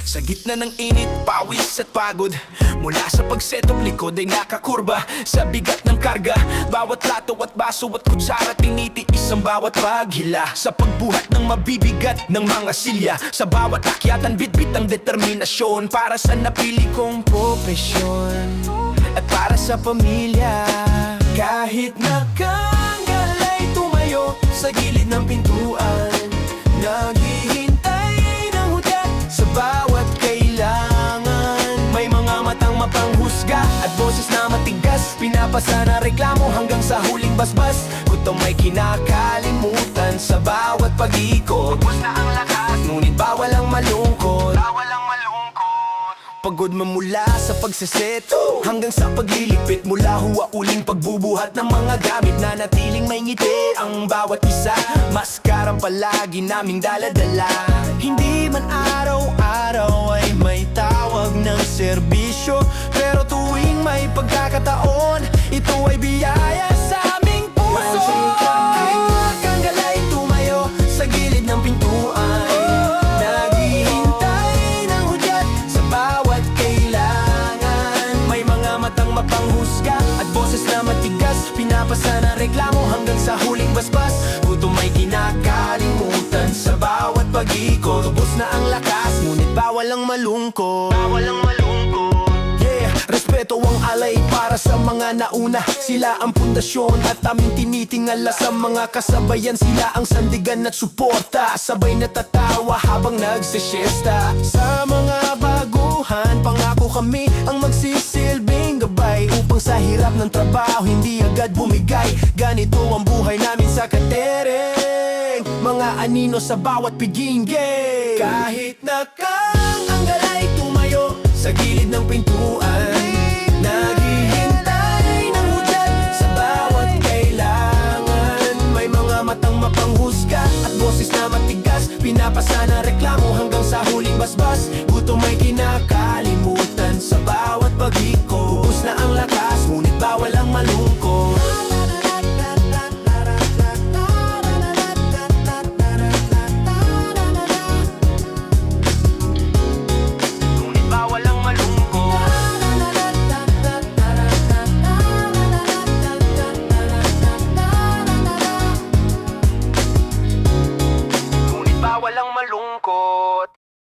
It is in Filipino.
Sa gitna ng init, pawis at pagod, mula sa pag-set up likod ay nakakurba. Sa bigat ng karga, bawat plato at baso at kutsara tinitiis ang bawat paghila. Sa pagbuhat ng mabibigat ng mga silya, sa bawat akyatan bitbit ang determinasyon. Para sa napili kong profesyon at para sa pamilya. Kahit nakanggalay tumayo sa gilid ng pintuan, naghihintay ng hudyat sa bawat kailangan. May mga matang mapanghusga at boses na matigas, pinapasa na reklamo hanggang sa huling basbas. Gutom may kinakalimutan sa bawat pag-ikot. Ubos na ang lakas, ngunit bawal ang malungkot. Pagod mamula sa pagseseto hanggang sa pagliligpit, mula huwauling pagbubuhat ng mga gamit na natiling may ngiti ang bawat isa. Maskarang palagi naming daladala. Hindi man araw-araw ay may tawag ng serbisyo, pero tuwing may pagkakataon, ito ay biyaya sa aming puso. Kanggalay tumayo sa gilid ng pintuan, naghihintay ng hudyat sa bawat kailangan. May mga matang mapanghusga at boses na matigas, pinapasa na reklamo hanggang sa huling basbas. Gutom may kinakalimutan sa bawat pag-ikot. Ubos na ang lakas, ngunit bawal ang malungkot. Yeah, respeto ang alay para sa mga nauna. Sila ang pundasyon at aming tinitingala. Sa mga kasabayan, sila ang sandigan at suporta. Sabay natatawa habang nagsisiesta. Sa mga baguhan, pangako kami ang magsisilbing gabay, upang sa hirap ng trabaho hindi agad bumigay. Ganito ang buhay namin sa Katereng, mga anino sa bawat pigingge. Kahit nakanggalay tumayo sa gilid ng pintuan, naghihintay ng hudyat sa bawat kailangan. May mga matang mapanghusga at boses na matigas, pinapasa na reklamo hanggang sa huling basbas. Gutom may kinakalimutan sa bawat pag-ikot.